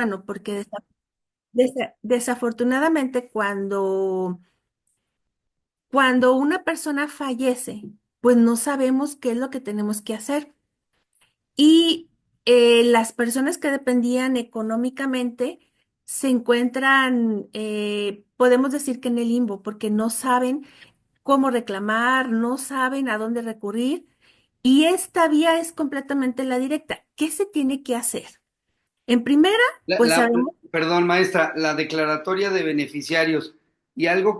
humano, porque desafortunadamente cuando una persona fallece, pues no sabemos qué es lo que tenemos que hacer. Y las personas que dependían económicamente se encuentran, podemos decir que en el limbo, porque no saben cómo reclamar, no saben a dónde recurrir. Y esta vía es completamente la directa. ¿Qué se tiene que hacer? En primera, pues sabemos, Perdón, maestra, la declaratoria de beneficiarios y algo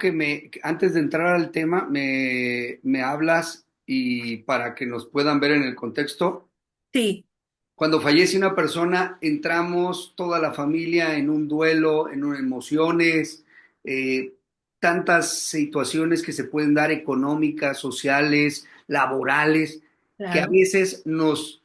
antes de entrar al tema, me hablas y para que nos puedan ver en el contexto. sí, Cuando fallece una persona, entramos toda la familia en un duelo, emociones, eh, tantas situaciones que se pueden dar económicas, sociales, laborales, que a claro. veces nos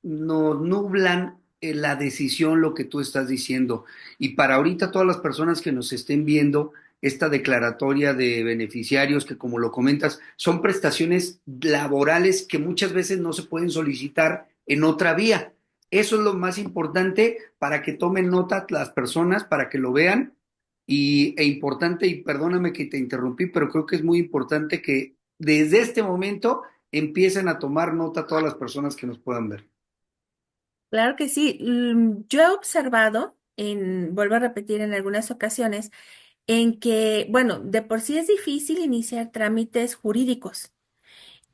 nublan la decisión, lo que tú estás diciendo. Y para ahorita todas las personas que nos estén viendo, esta declaratoria de beneficiarios, que como lo comentas, son prestaciones laborales que muchas veces no se pueden solicitar en otra vía. Eso es lo más importante para que tomen nota las personas, para que lo vean. E importante, y perdóname que te interrumpí, pero creo que es muy importante que desde este momento empiecen a tomar nota todas las personas que nos puedan ver. Claro que sí. Yo he observado, vuelvo a repetir en algunas ocasiones, en que, bueno, de por sí es difícil iniciar trámites jurídicos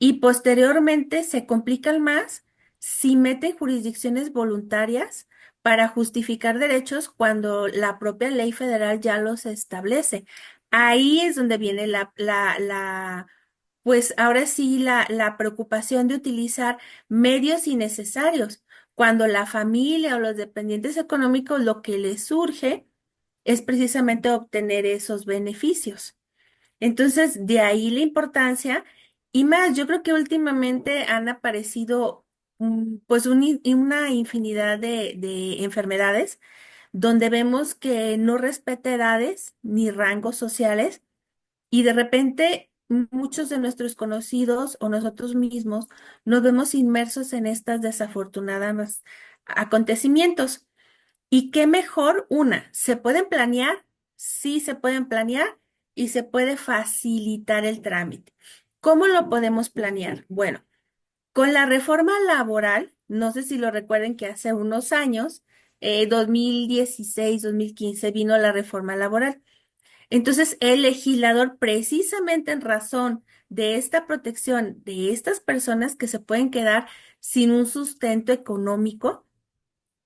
y posteriormente se complican más si meten jurisdicciones voluntarias para justificar derechos cuando la propia ley federal ya los establece. Ahí es donde viene pues ahora sí, la preocupación de utilizar medios innecesarios, cuando la familia o los dependientes económicos lo que les surge es precisamente obtener esos beneficios. Entonces, de ahí la importancia y más, yo creo que últimamente han aparecido pues una infinidad de enfermedades donde vemos que no respeta edades ni rangos sociales y de repente muchos de nuestros conocidos o nosotros mismos nos vemos inmersos en estas desafortunadas acontecimientos. Y qué mejor, se pueden planear, sí se pueden planear y se puede facilitar el trámite. ¿Cómo lo podemos planear? Bueno, con la reforma laboral, no sé si lo recuerden que hace unos años, 2016, 2015, vino la reforma laboral. Entonces, el legislador, precisamente en razón de esta protección de estas personas que se pueden quedar sin un sustento económico,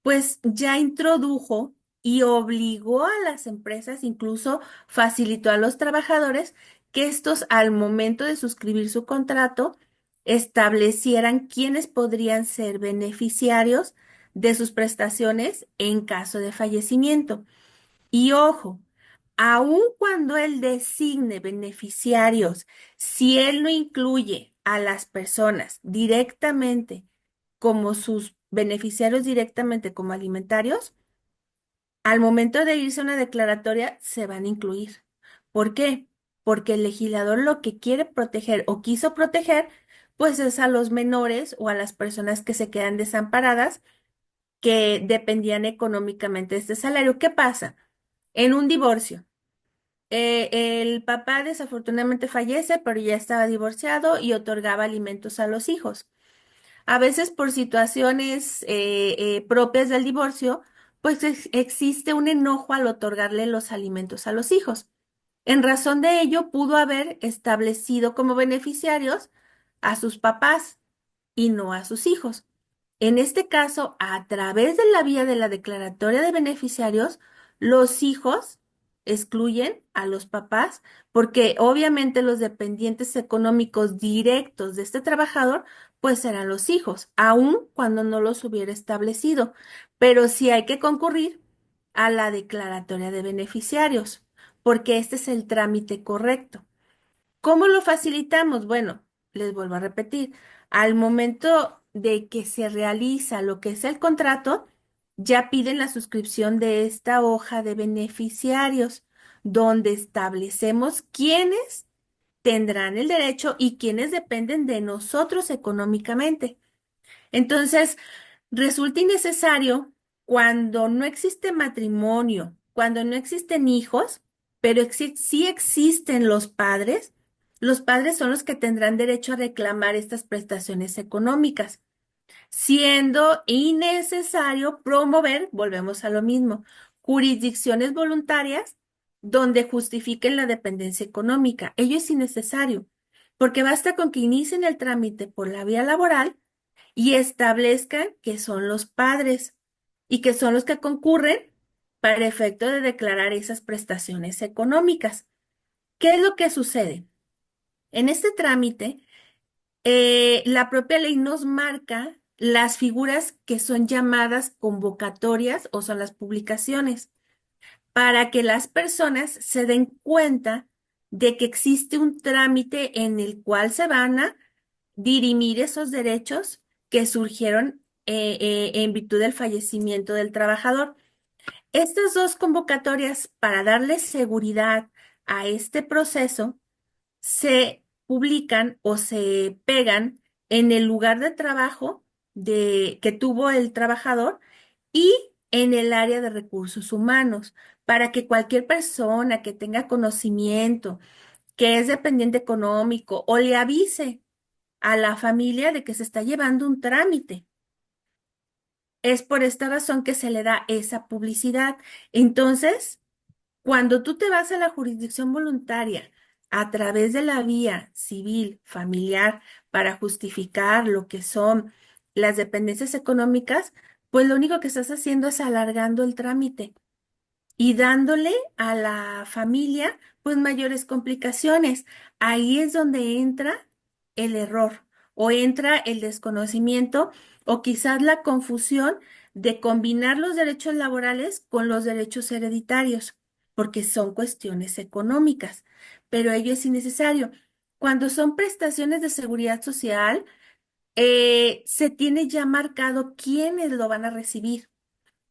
pues ya introdujo y obligó a las empresas, incluso facilitó a los trabajadores que estos al momento de suscribir su contrato establecieran quiénes podrían ser beneficiarios de sus prestaciones en caso de fallecimiento. Y ojo, aun cuando él designe beneficiarios, si él no incluye a las personas directamente como sus beneficiarios directamente como alimentarios, al momento de irse a una declaratoria se van a incluir. ¿Por qué? Porque el legislador lo que quiere proteger o quiso proteger, pues es a los menores o a las personas que se quedan desamparadas, que dependían económicamente de este salario. ¿Qué pasa? En un divorcio. El papá desafortunadamente fallece, pero ya estaba divorciado y otorgaba alimentos a los hijos. A veces por situaciones propias del divorcio, pues existe un enojo al otorgarle los alimentos a los hijos. En razón de ello, pudo haber establecido como beneficiarios a sus papás y no a sus hijos. En este caso, a través de la vía de la declaratoria de beneficiarios, los hijos excluyen a los papás porque obviamente los dependientes económicos directos de este trabajador pues serán los hijos, aun cuando no los hubiera establecido. Pero sí hay que concurrir a la declaratoria de beneficiarios porque este es el trámite correcto. ¿Cómo lo facilitamos? Bueno, les vuelvo a repetir, al momento de que se realiza lo que es el contrato, ya piden la suscripción de esta hoja de beneficiarios, donde establecemos quiénes tendrán el derecho y quiénes dependen de nosotros económicamente. Entonces, resulta innecesario. cuando no existe matrimonio, cuando no existen hijos, pero sí existen los padres son los que tendrán derecho a reclamar estas prestaciones económicas, siendo innecesario promover, volvemos a lo mismo, jurisdicciones voluntarias donde justifiquen la dependencia económica. Ello es innecesario, porque basta con que inicien el trámite por la vía laboral y establezcan que son los padres y que son los que concurren para efecto de declarar esas prestaciones económicas. ¿Qué es lo que sucede? En este trámite, la propia ley nos marca las figuras que son llamadas convocatorias o son las publicaciones, para que las personas se den cuenta de que existe un trámite en el cual se van a dirimir esos derechos que surgieron en virtud del fallecimiento del trabajador. Estas dos convocatorias, para darle seguridad a este proceso, se publican o se pegan en el lugar de trabajo que tuvo el trabajador y en el área de recursos humanos, para que cualquier persona que tenga conocimiento, que es dependiente económico, o le avise a la familia de que se está llevando un trámite. Es por esta razón que se le da esa publicidad. Entonces, cuando tú te vas a la jurisdicción voluntaria a través de la vía civil, familiar, para justificar lo que son las dependencias económicas, pues lo único que estás haciendo es alargando el trámite y dándole a la familia pues mayores complicaciones. Ahí es donde entra el error o entra el desconocimiento o quizás la confusión de combinar los derechos laborales con los derechos hereditarios, porque son cuestiones económicas, pero ello es innecesario. Cuando son prestaciones de seguridad social, se tiene ya marcado quiénes lo van a recibir.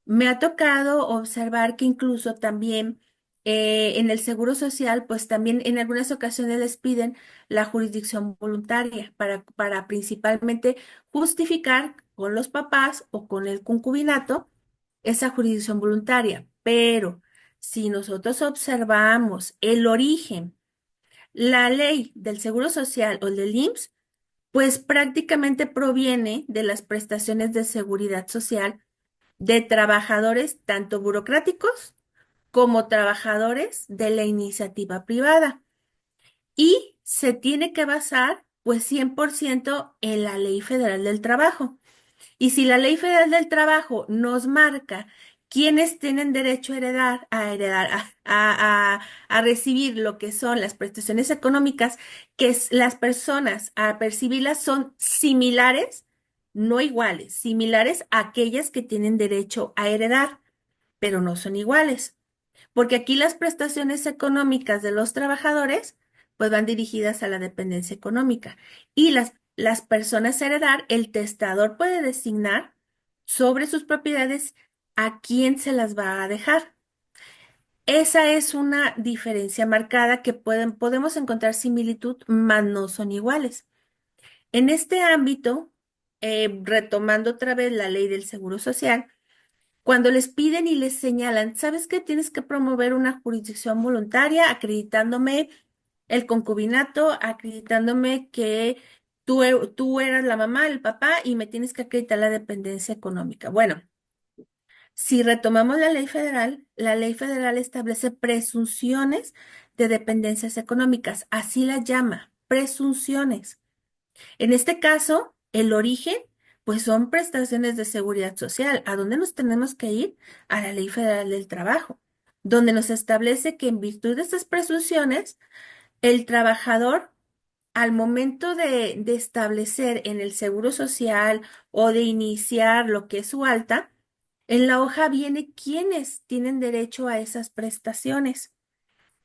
Me ha tocado observar que incluso también en el Seguro Social, pues también en algunas ocasiones les piden la jurisdicción voluntaria para principalmente justificar con los papás o con el concubinato esa jurisdicción voluntaria. Pero si nosotros observamos el origen, la ley del Seguro Social o el del IMSS, pues prácticamente proviene de las prestaciones de seguridad social de trabajadores tanto burocráticos como trabajadores de la iniciativa privada. Y se tiene que basar, pues, 100% en la Ley Federal del Trabajo. Y si la Ley Federal del Trabajo nos marca quiénes tienen derecho a recibir lo que son las prestaciones económicas, las personas a percibirlas son similares, no iguales, similares a aquellas que tienen derecho a heredar, pero no son iguales, porque aquí las prestaciones económicas de los trabajadores pues van dirigidas a la dependencia económica y las personas a heredar, el testador puede designar sobre sus propiedades a quién se las va a dejar. Esa es una diferencia marcada que podemos encontrar similitud, mas no son iguales. En este ámbito, retomando otra vez la ley del Seguro Social, cuando les piden y les señalan, ¿sabes qué? Tienes que promover una jurisdicción voluntaria acreditándome el concubinato, acreditándome que tú eras la mamá, el papá y me tienes que acreditar la dependencia económica. Bueno, si retomamos la ley federal establece presunciones de dependencias económicas, así la llama, presunciones. En este caso, el origen, pues son prestaciones de seguridad social. ¿A dónde nos tenemos que ir? A la Ley Federal del Trabajo, donde nos establece que en virtud de estas presunciones, el trabajador, al momento de establecer en el Seguro Social o de iniciar lo que es su alta, en la hoja viene quiénes tienen derecho a esas prestaciones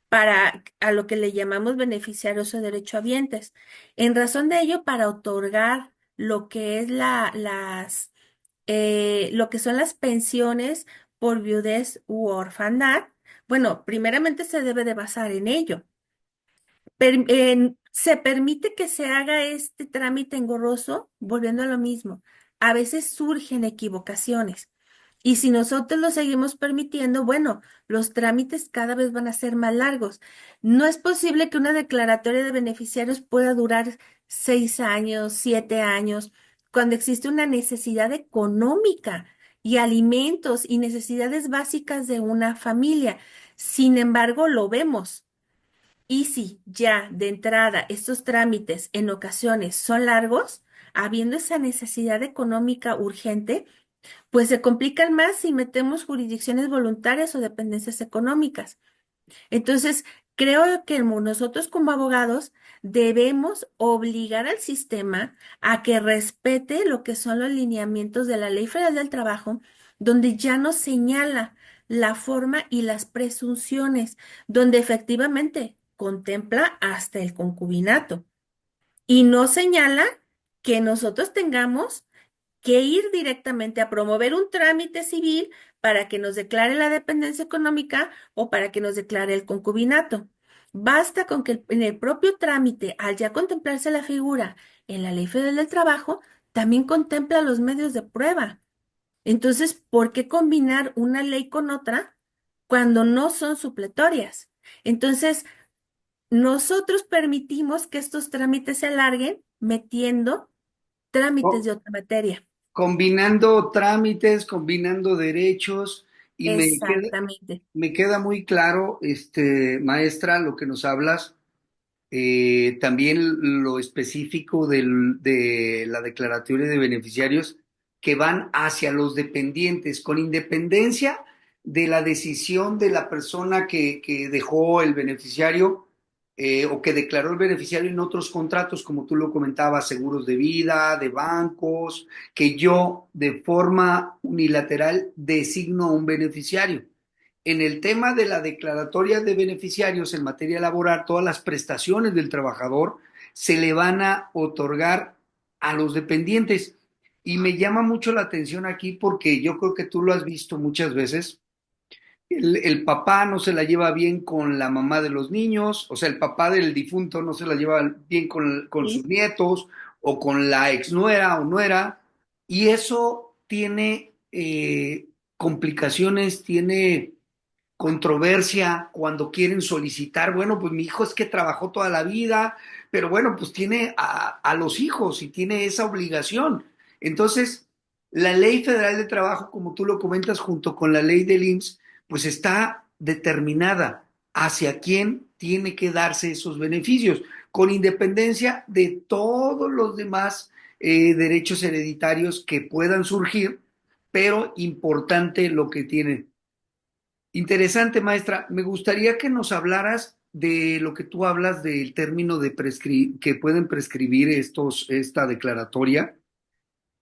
para a lo que le llamamos beneficiarios o derechohabientes. En razón de ello, para otorgar lo que es lo que son las pensiones por viudez u orfandad, bueno, primeramente se debe de basar en ello. Se permite que se haga este trámite engorroso, volviendo a lo mismo. A veces surgen equivocaciones. Y si nosotros lo seguimos permitiendo, bueno, los trámites cada vez van a ser más largos. No es posible que una declaratoria de beneficiarios pueda durar 6 años, 7 años, cuando existe una necesidad económica y alimentos y necesidades básicas de una familia. Sin embargo, lo vemos. Y si ya de entrada estos trámites en ocasiones son largos, habiendo esa necesidad económica urgente, pues se complican más si metemos jurisdicciones voluntarias o dependencias económicas. Entonces, creo que nosotros como abogados debemos obligar al sistema a que respete lo que son los lineamientos de la Ley Federal del Trabajo, donde ya nos señala la forma y las presunciones, donde efectivamente contempla hasta el concubinato y no señala que nosotros tengamos que ir directamente a promover un trámite civil para que nos declare la dependencia económica o para que nos declare el concubinato. Basta con que en el propio trámite, al ya contemplarse la figura en la Ley Federal del Trabajo, también contempla los medios de prueba. Entonces, ¿por qué combinar una ley con otra cuando no son supletorias? Entonces, nosotros permitimos que estos trámites se alarguen metiendo trámites O- de otra materia. Combinando trámites, combinando derechos, y Exactamente. me queda muy claro, maestra, lo que nos hablas. También lo específico de la declaratoria de beneficiarios que van hacia los dependientes, con independencia de la decisión de la persona que dejó el beneficiario o que declaró el beneficiario en otros contratos, como tú lo comentabas, seguros de vida, de bancos, que yo de forma unilateral designo a un beneficiario. En el tema de la declaratoria de beneficiarios en materia laboral, todas las prestaciones del trabajador se le van a otorgar a los dependientes. Y me llama mucho la atención aquí porque yo creo que tú lo has visto muchas veces. El papá no se la lleva bien con la mamá de los niños, o sea, el papá del difunto no se la lleva bien con sus Sí, nietos o con la exnuera o nuera, y eso tiene complicaciones, tiene controversia cuando quieren solicitar, bueno, pues mi hijo es que trabajó toda la vida, pero bueno, pues tiene a los hijos y tiene esa obligación. Entonces, la ley federal de trabajo, como tú lo comentas, junto con la ley del IMSS, pues está determinada hacia quién tiene que darse esos beneficios, con independencia de todos los demás derechos hereditarios que puedan surgir, pero importante lo que tienen. Interesante, maestra. Me gustaría que nos hablaras de lo que tú hablas del término de que pueden prescribir esta declaratoria,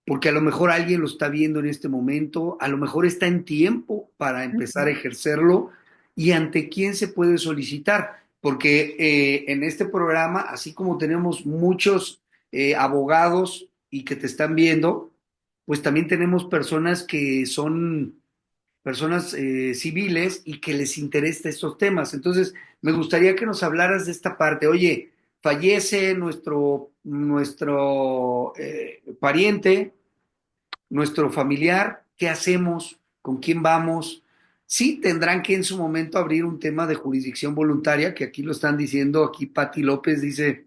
porque a lo mejor alguien lo está viendo en este momento, a lo mejor está en tiempo para empezar a ujú, ejercerlo y ante quién se puede solicitar, porque en este programa, así como tenemos muchos abogados y que te están viendo, pues también tenemos personas que son personas civiles y que les interesa estos temas. Entonces, me gustaría que nos hablaras de esta parte. Oye, fallece nuestro pariente, nuestro familiar, ¿qué hacemos? ¿Con quién vamos? Sí, tendrán que en su momento abrir un tema de jurisdicción voluntaria, que aquí lo están diciendo, aquí Patti López dice,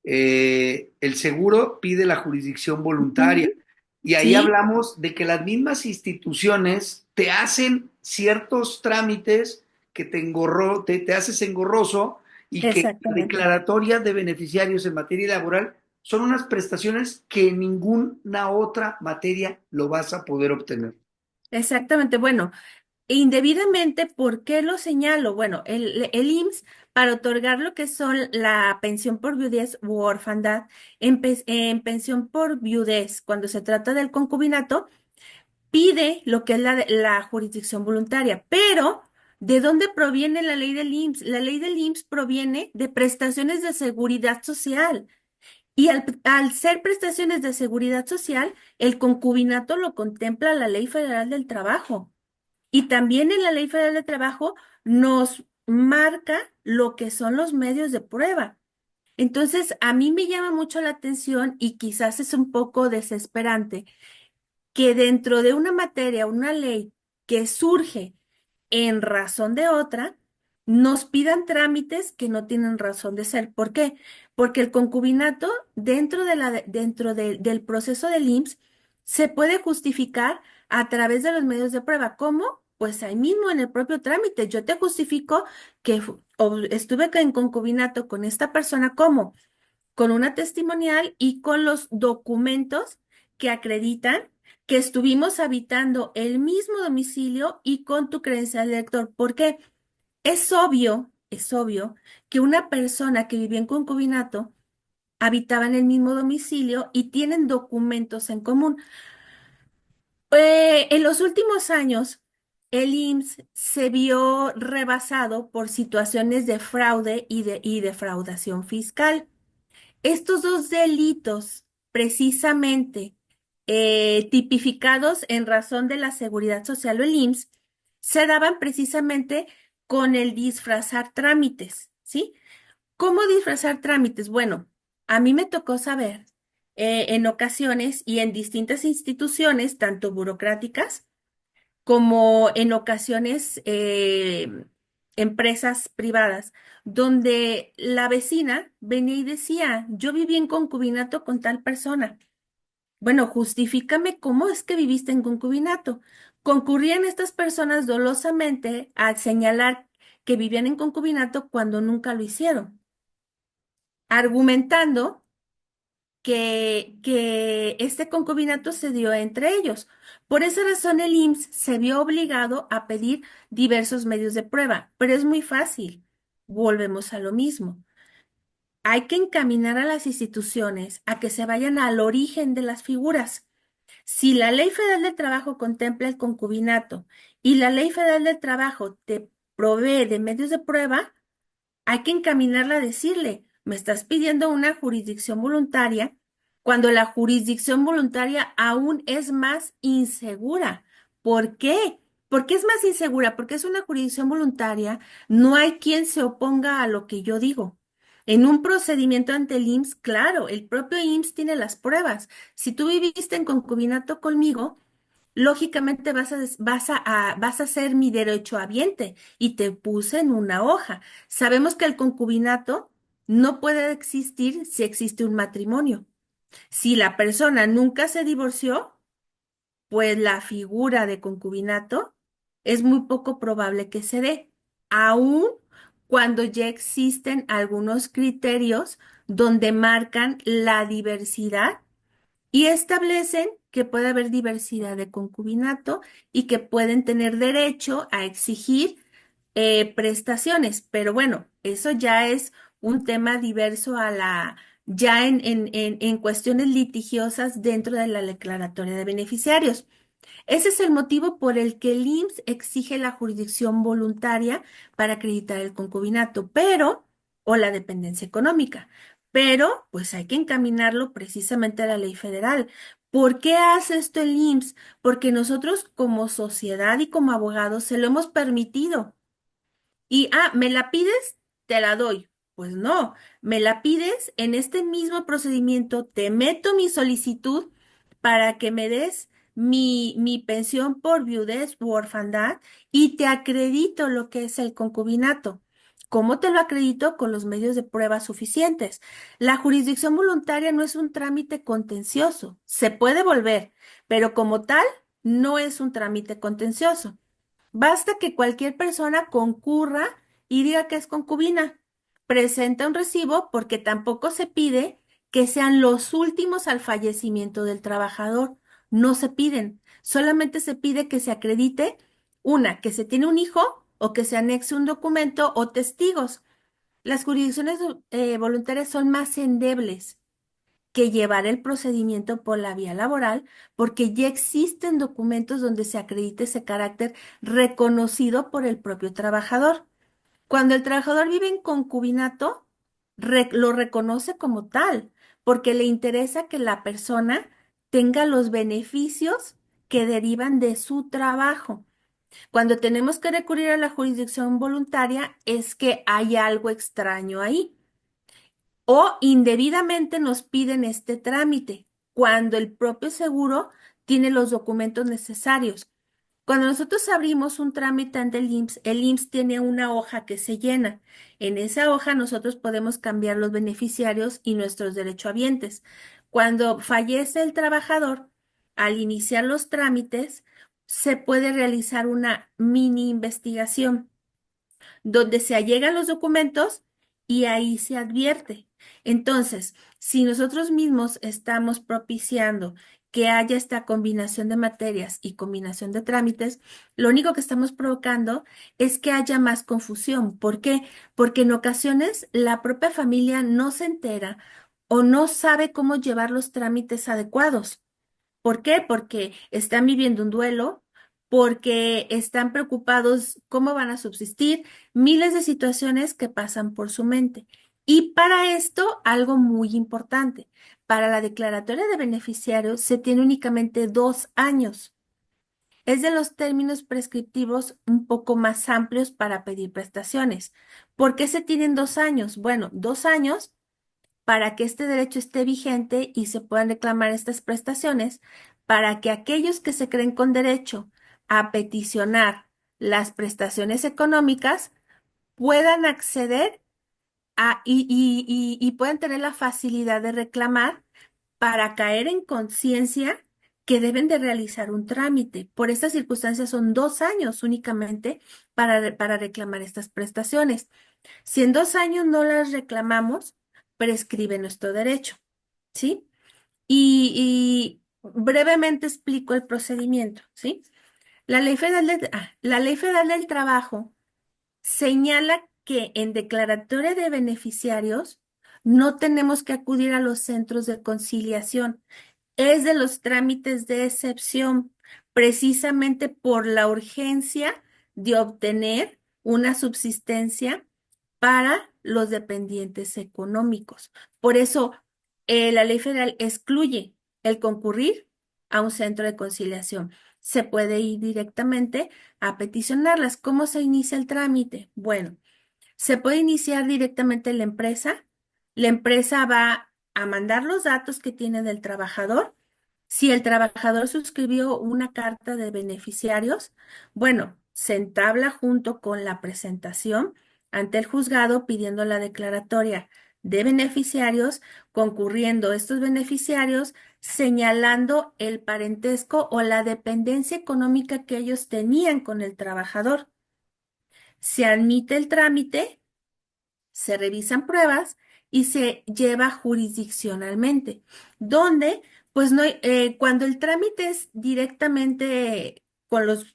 el seguro pide la jurisdicción voluntaria. ujú. Y ahí Sí, hablamos de que las mismas instituciones te hacen ciertos trámites que te haces engorroso y que la exactamente. declaratoria de beneficiarios en materia laboral son unas prestaciones que en ninguna otra materia lo vas a poder obtener. Exactamente. Bueno, indebidamente, ¿por qué lo señalo? Bueno, el IMSS, para otorgar lo que son la pensión por viudez u orfandad, en pensión por viudez, cuando se trata del concubinato, pide lo que es la jurisdicción voluntaria, pero ¿de dónde proviene la ley del IMSS? La ley del IMSS proviene de prestaciones de seguridad social. Y al ser prestaciones de seguridad social, el concubinato lo contempla la Ley Federal del Trabajo. Y también en la Ley Federal del Trabajo nos marca lo que son los medios de prueba. Entonces, a mí me llama mucho la atención y quizás es un poco desesperante que dentro de una materia, una ley que surge en razón de otra, nos pidan trámites que no tienen razón de ser. ¿Por qué? Porque el concubinato del proceso del IMSS se puede justificar a través de los medios de prueba. ¿Cómo? Pues ahí mismo en el propio trámite. Yo te justifico que estuve en concubinato con esta persona. ¿Cómo? Con una testimonial y con los documentos que acreditan que estuvimos habitando el mismo domicilio y con tu credencial de lector. ¿Por qué? Es obvio que una persona que vivía en concubinato habitaba en el mismo domicilio y tienen documentos en común. En los últimos años, el IMSS se vio rebasado por situaciones de fraude y defraudación fiscal. Estos dos delitos, precisamente tipificados en razón de la seguridad social o el IMSS, se daban precisamente con el disfrazar trámites, ¿sí? ¿Cómo disfrazar trámites? Bueno, a mí me tocó saber en ocasiones y en distintas instituciones, tanto burocráticas, como en ocasiones empresas privadas, donde la vecina venía y decía, yo viví en concubinato con tal persona. Bueno, justifícame cómo es que viviste en concubinato. Concurrían estas personas dolosamente a señalar que vivían en concubinato cuando nunca lo hicieron, argumentando que este concubinato se dio entre ellos. Por esa razón, el IMSS se vio obligado a pedir diversos medios de prueba, pero es muy fácil. Volvemos a lo mismo. Hay que encaminar a las instituciones a que se vayan al origen de las figuras. Si la Ley Federal del Trabajo contempla el concubinato y la Ley Federal del Trabajo te provee de medios de prueba, hay que encaminarla a decirle, me estás pidiendo una jurisdicción voluntaria cuando la jurisdicción voluntaria aún es más insegura. ¿Por qué? ¿Por qué es más insegura? Porque es una jurisdicción voluntaria, no hay quien se oponga a lo que yo digo. En un procedimiento ante el IMSS, claro, el propio IMSS tiene las pruebas. Si tú viviste en concubinato conmigo, lógicamente vas a ser mi derechohabiente y te puse en una hoja. Sabemos que el concubinato no puede existir si existe un matrimonio. Si la persona nunca se divorció, pues la figura de concubinato es muy poco probable que se dé, aun cuando ya existen algunos criterios donde marcan la diversidad y establecen que puede haber diversidad de concubinato y que pueden tener derecho a exigir prestaciones. Pero bueno, eso ya es un tema diverso ya en cuestiones litigiosas dentro de la declaratoria de beneficiarios. Ese es el motivo por el que el IMSS exige la jurisdicción voluntaria para acreditar el concubinato, o la dependencia económica. Pero, pues hay que encaminarlo precisamente a la ley federal. ¿Por qué hace esto el IMSS? Porque nosotros como sociedad y como abogados se lo hemos permitido. ¿Me la pides? Te la doy. Pues no, me la pides en este mismo procedimiento, te meto mi solicitud para que me des mi pensión por viudez u orfandad y te acredito lo que es el concubinato. ¿Cómo te lo acredito? Con los medios de prueba suficientes. La jurisdicción voluntaria no es un trámite contencioso, se puede volver, pero como tal, no es un trámite contencioso. Basta que cualquier persona concurra y diga que es concubina. Presenta un recibo porque tampoco se pide que sean los últimos al fallecimiento del trabajador. No se piden. Solamente se pide que se acredite que se tiene un hijo o que se anexe un documento o testigos. Las jurisdicciones voluntarias son más endebles que llevar el procedimiento por la vía laboral, porque ya existen documentos donde se acredite ese carácter reconocido por el propio trabajador. Cuando el trabajador vive en concubinato, lo reconoce como tal, porque le interesa que la persona tenga los beneficios que derivan de su trabajo. Cuando tenemos que recurrir a la jurisdicción voluntaria, es que hay algo extraño ahí o indebidamente nos piden este trámite, cuando el propio seguro tiene los documentos necesarios. Cuando nosotros abrimos un trámite ante el IMSS tiene una hoja que se llena. En esa hoja nosotros podemos cambiar los beneficiarios y nuestros derechohabientes. Cuando fallece el trabajador, al iniciar los trámites, se puede realizar una mini investigación donde se allegan los documentos y ahí se advierte. Entonces, si nosotros mismos estamos propiciando que haya esta combinación de materias y combinación de trámites, lo único que estamos provocando es que haya más confusión. ¿Por qué? Porque en ocasiones la propia familia no se entera o no sabe cómo llevar los trámites adecuados. ¿Por qué? Porque están viviendo un duelo, porque están preocupados cómo van a subsistir, miles de situaciones que pasan por su mente. Y para esto, algo muy importante, para la declaratoria de beneficiarios se tiene únicamente 2 años. Es de los términos prescriptivos un poco más amplios para pedir prestaciones. ¿Por qué se tienen 2 años? Bueno, 2 años para que este derecho esté vigente y se puedan reclamar estas prestaciones, para que aquellos que se creen con derecho a peticionar las prestaciones económicas puedan acceder y puedan tener la facilidad de reclamar para caer en conciencia que deben de realizar un trámite. Por estas circunstancias son 2 años únicamente para reclamar estas prestaciones. Si en 2 años no las reclamamos, prescribe nuestro derecho, ¿sí? Y brevemente explico el procedimiento, ¿sí? La Ley Federal del Trabajo señala que en declaratoria de beneficiarios no tenemos que acudir a los centros de conciliación. Es de los trámites de excepción, precisamente por la urgencia de obtener una subsistencia para los dependientes económicos. Por eso, la ley federal excluye el concurrir a un centro de conciliación. Se puede ir directamente a peticionarlas. ¿Cómo se inicia el trámite? Bueno, se puede iniciar directamente en la empresa. La empresa va a mandar los datos que tiene del trabajador. Si el trabajador suscribió una carta de beneficiarios, bueno, se entabla junto con la presentación ante el juzgado pidiendo la declaratoria de beneficiarios, concurriendo estos beneficiarios, señalando el parentesco o la dependencia económica que ellos tenían con el trabajador. Se admite el trámite, se revisan pruebas y se lleva jurisdiccionalmente, donde, pues no, cuando el trámite es directamente con los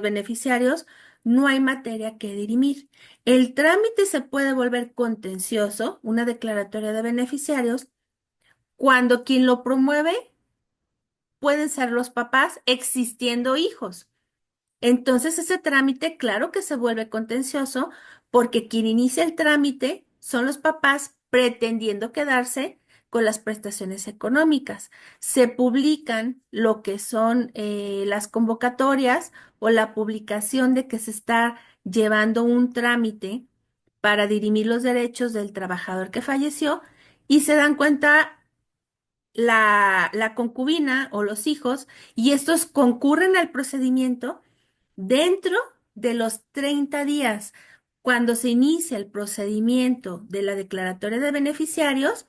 beneficiarios, no hay materia que dirimir. El trámite se puede volver contencioso, una declaratoria de beneficiarios, cuando quien lo promueve pueden ser los papás existiendo hijos. Entonces ese trámite, claro que se vuelve contencioso porque quien inicia el trámite son los papás pretendiendo quedarse con las prestaciones económicas. Se publican lo que son las convocatorias o la publicación de que se está llevando un trámite para dirimir los derechos del trabajador que falleció y se dan cuenta la concubina o los hijos y estos concurren al procedimiento dentro de los 30 días. Cuando se inicia el procedimiento de la declaratoria de beneficiarios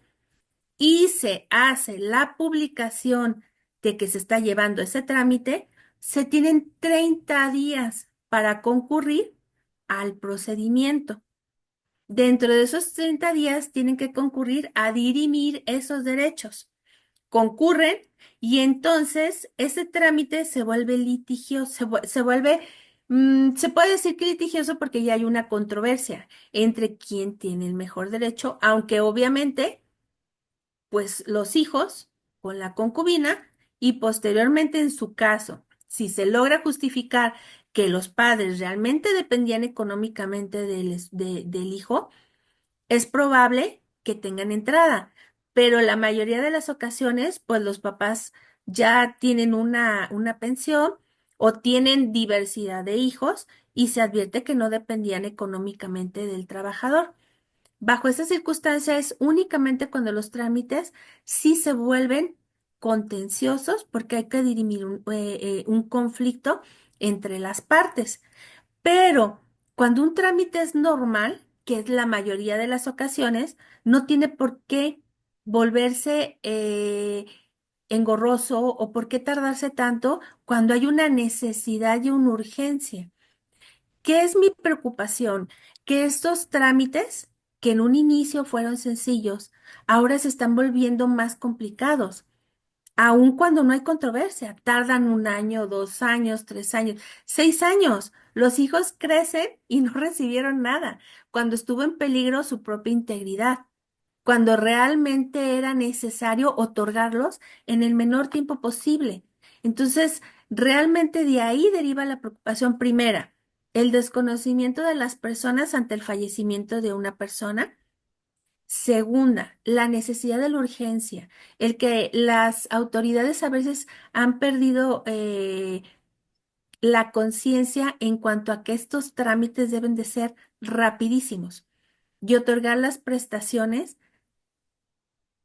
y se hace la publicación de que se está llevando ese trámite, se tienen 30 días para concurrir al procedimiento. Dentro de esos 30 días tienen que concurrir a dirimir esos derechos. Concurren y entonces ese trámite se vuelve litigioso, se vuelve, se puede decir que litigioso porque ya hay una controversia entre quién tiene el mejor derecho, aunque obviamente, pues los hijos con la concubina y posteriormente en su caso, si se logra justificar que los padres realmente dependían económicamente del hijo, es probable que tengan entrada, pero la mayoría de las ocasiones, pues los papás ya tienen una pensión o tienen diversidad de hijos y se advierte que no dependían económicamente del trabajador. Bajo esa circunstancia es únicamente cuando los trámites sí se vuelven contenciosos porque hay que dirimir un conflicto entre las partes. Pero cuando un trámite es normal, que es la mayoría de las ocasiones, no tiene por qué volverse engorroso o por qué tardarse tanto cuando hay una necesidad y una urgencia. ¿Qué es mi preocupación? Que estos trámites, que en un inicio fueron sencillos, ahora se están volviendo más complicados. Aun cuando no hay controversia, tardan 1 año, 2 años, 3 años, 6 años. Los hijos crecen y no recibieron nada, cuando estuvo en peligro su propia integridad, cuando realmente era necesario otorgarlos en el menor tiempo posible. Entonces, realmente de ahí deriva la preocupación primera, el desconocimiento de las personas ante el fallecimiento de una persona. Segunda, la necesidad de la urgencia, el que las autoridades a veces han perdido la conciencia en cuanto a que estos trámites deben de ser rapidísimos y otorgar las prestaciones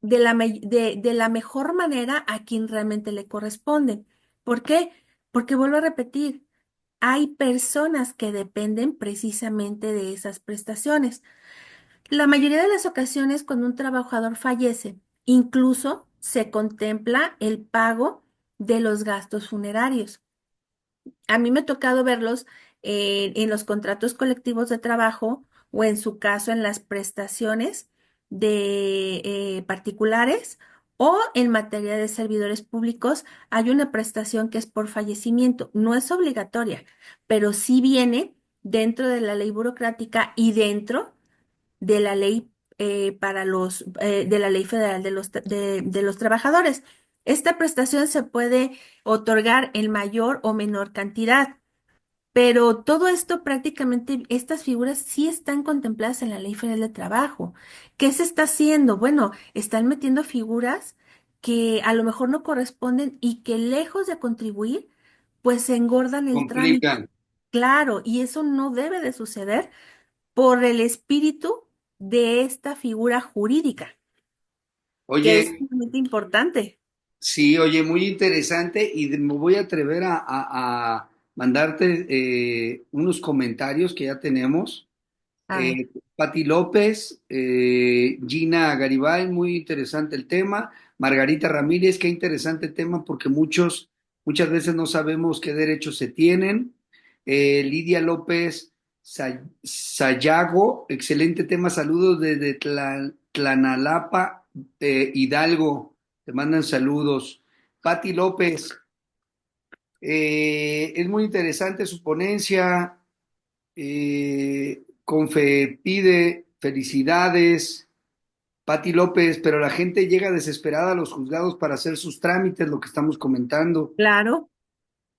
de la mejor manera a quien realmente le corresponde. ¿Por qué? Porque vuelvo a repetir, hay personas que dependen precisamente de esas prestaciones. La mayoría de las ocasiones cuando un trabajador fallece, incluso se contempla el pago de los gastos funerarios. A mí me ha tocado verlos en los contratos colectivos de trabajo o en su caso en las prestaciones de particulares o en materia de servidores públicos hay una prestación que es por fallecimiento. No es obligatoria, pero sí viene dentro de la ley burocrática y dentro de la ley de la ley federal de los trabajadores. Esta prestación se puede otorgar en mayor o menor cantidad, pero todo esto prácticamente, estas figuras sí están contempladas en la ley federal de trabajo. ¿Qué se está haciendo? Bueno, están metiendo figuras que a lo mejor no corresponden y que lejos de contribuir, pues se engordan el trámite. Complican. Claro, y eso no debe de suceder por el espíritu de esta figura jurídica, que es Oye, sumamente importante. sí, oye, muy interesante y me voy a atrever a mandarte unos comentarios que ya tenemos. A ver, Pati López, Gina Garibay, muy interesante el tema. Margarita Ramírez, qué interesante tema porque muchas veces no sabemos qué derechos se tienen. Lidia López Sayago, excelente tema, saludos desde Tlanalapa, Hidalgo, te mandan saludos. Pati López, es muy interesante su ponencia. Confe pide felicidades. Pati López, pero la gente llega desesperada a los juzgados para hacer sus trámites, lo que estamos comentando. claro.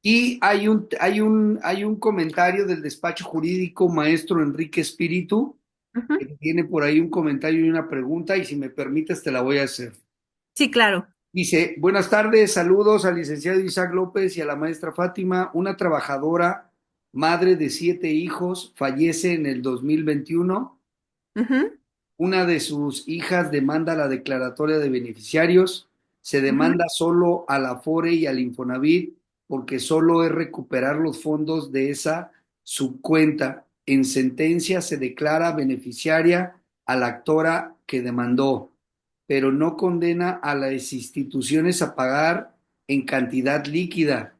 Y hay un comentario del despacho jurídico maestro Enrique Espíritu, Ujú. que tiene por ahí un comentario y una pregunta, y si me permites te la voy a hacer. Sí, claro. Dice, buenas tardes, saludos al licenciado Isaac López y a la maestra Fátima. Una trabajadora, madre de 7 hijos, fallece en el 2021. Ujú, Una de sus hijas demanda la declaratoria de beneficiarios. Se ujú. demanda solo a la Afore y al Infonavit porque solo es recuperar los fondos de esa subcuenta. En sentencia se declara beneficiaria a la actora que demandó, pero no condena a las instituciones a pagar en cantidad líquida.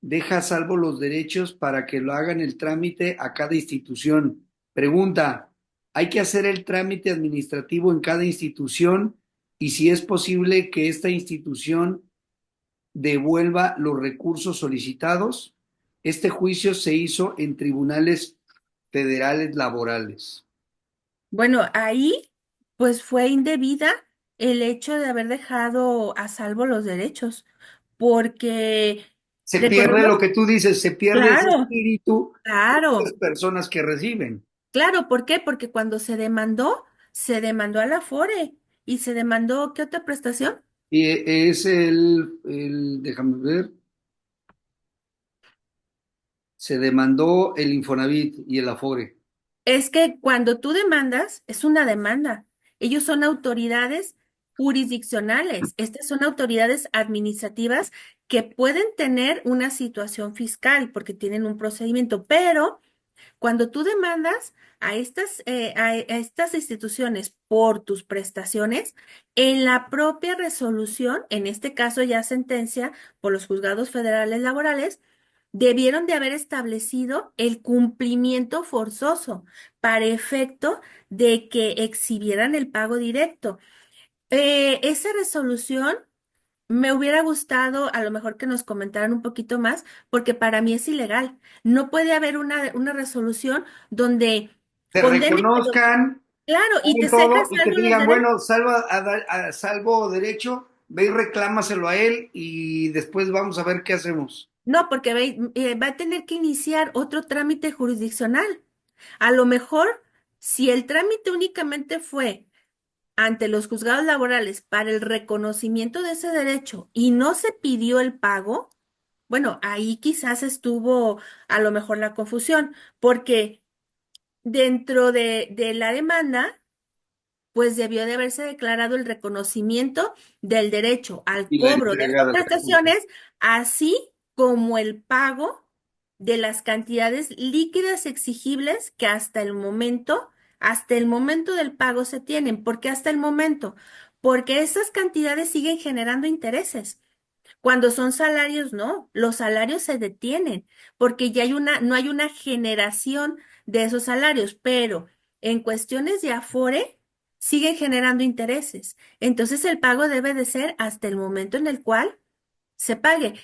Deja a salvo los derechos para que lo hagan el trámite a cada institución. Pregunta, ¿hay que hacer el trámite administrativo en cada institución y si es posible que esta institución devuelva los recursos solicitados? Este juicio se hizo en tribunales federales laborales. Bueno, ahí pues fue indebida el hecho de haber dejado a salvo los derechos, porque Se pierde recordemos, lo que tú dices, se pierde ese claro, espíritu de las claro, personas que reciben. claro, ¿por qué? Porque cuando se demandó a la Afore y se demandó, ¿qué otra prestación? Y es déjame ver, se demandó el Infonavit y el Afore. Es que cuando tú demandas, es una demanda. Ellos son autoridades jurisdiccionales. Estas son autoridades administrativas que pueden tener una situación fiscal porque tienen un procedimiento, pero cuando tú demandas a estas instituciones por tus prestaciones, en la propia resolución, en este caso ya sentencia por los juzgados federales laborales, debieron de haber establecido el cumplimiento forzoso para efecto de que exhibieran el pago directo. Esa resolución me hubiera gustado a lo mejor que nos comentaran un poquito más, porque para mí es ilegal. No puede haber una resolución donde Te condene, pero reconozcan, claro, y hagan te saca todo y que te salvo los digan, derechos. bueno, salvo derecho, ve y reclámaselo a él y después vamos a ver qué hacemos. No, porque va a tener que iniciar otro trámite jurisdiccional. A lo mejor, si el trámite únicamente fue ante los juzgados laborales para el reconocimiento de ese derecho y no se pidió el pago, bueno, ahí quizás estuvo a lo mejor la confusión, porque dentro de la demanda, pues debió de haberse declarado el reconocimiento del derecho al Y la cobro de entrega estas del recurso. prestaciones, así como el pago de las cantidades líquidas exigibles que hasta el momento del pago se tienen. ¿Por qué hasta el momento? Porque esas cantidades siguen generando intereses. Cuando son salarios, no, los salarios se detienen porque ya no hay una generación de esos salarios, pero en cuestiones de afore siguen generando intereses. Entonces el pago debe de ser hasta el momento en el cual se pague.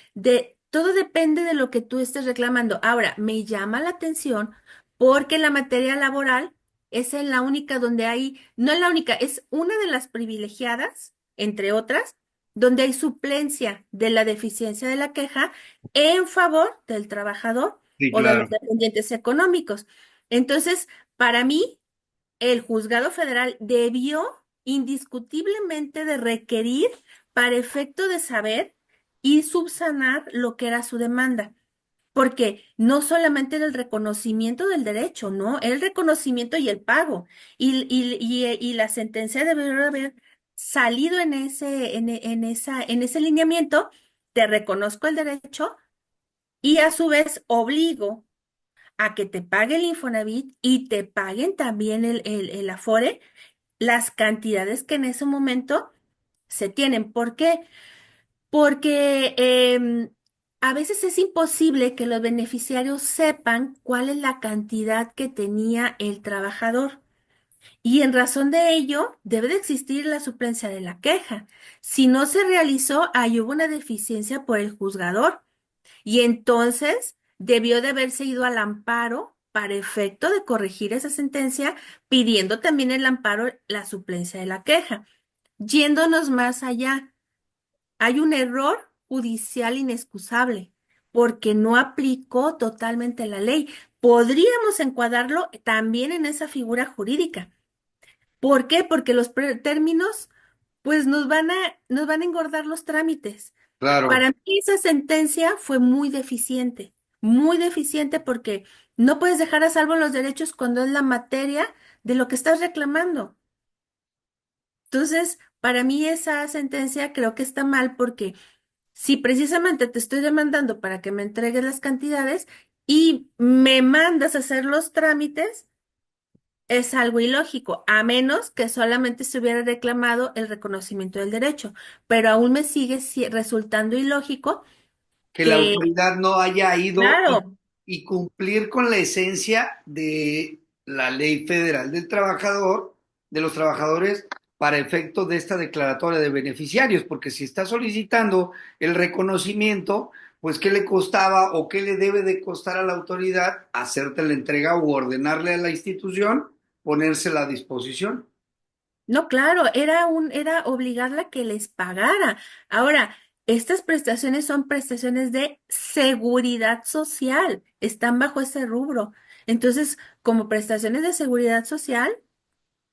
Todo depende de lo que tú estés reclamando. Ahora, me llama la atención porque la materia laboral es en la única donde hay, no es la única, es una de las privilegiadas, entre otras, donde hay suplencia de la deficiencia de la queja en favor del trabajador Sí, o de los claro, dependientes económicos. Entonces, para mí, el juzgado federal debió indiscutiblemente de requerir para efecto de saber y subsanar lo que era su demanda, porque no solamente era el reconocimiento del derecho, ¿no? El reconocimiento y el pago. Y la sentencia debió haber salido en ese lineamiento, te reconozco el derecho y a su vez obligo a que te pague el Infonavit y te paguen también el Afore, las cantidades que en ese momento se tienen. ¿Por qué? Porque a veces es imposible que los beneficiarios sepan cuál es la cantidad que tenía el trabajador. Y en razón de ello, debe de existir la suplencia de la queja. Si no se realizó, ahí hubo una deficiencia por el juzgador. Y entonces debió de haberse ido al amparo para efecto de corregir esa sentencia, pidiendo también el amparo, la suplencia de la queja. Yéndonos más allá, hay un error judicial inexcusable porque no aplicó totalmente la ley. Podríamos encuadrarlo también en esa figura jurídica. ¿Por qué? Porque los términos, pues nos van a engordar los trámites. claro. Para mí esa sentencia fue muy deficiente porque no puedes dejar a salvo los derechos cuando es la materia de lo que estás reclamando. Entonces, para mí esa sentencia creo que está mal porque si precisamente te estoy demandando para que me entregues las cantidades y me mandas a hacer los trámites, es algo ilógico, a menos que solamente se hubiera reclamado el reconocimiento del derecho, pero aún me sigue resultando ilógico Que la que, autoridad no haya ido claro, y cumplir con la esencia de la ley federal del trabajador, de los trabajadores, para efecto de esta declaratoria de beneficiarios, porque si está solicitando el reconocimiento, pues qué le costaba o qué le debe de costar a la autoridad hacerte la entrega o ordenarle a la institución ponérsela a disposición. no, claro, era obligarla a que les pagara. Ahora, estas prestaciones son prestaciones de seguridad social, están bajo ese rubro. Entonces, como prestaciones de seguridad social,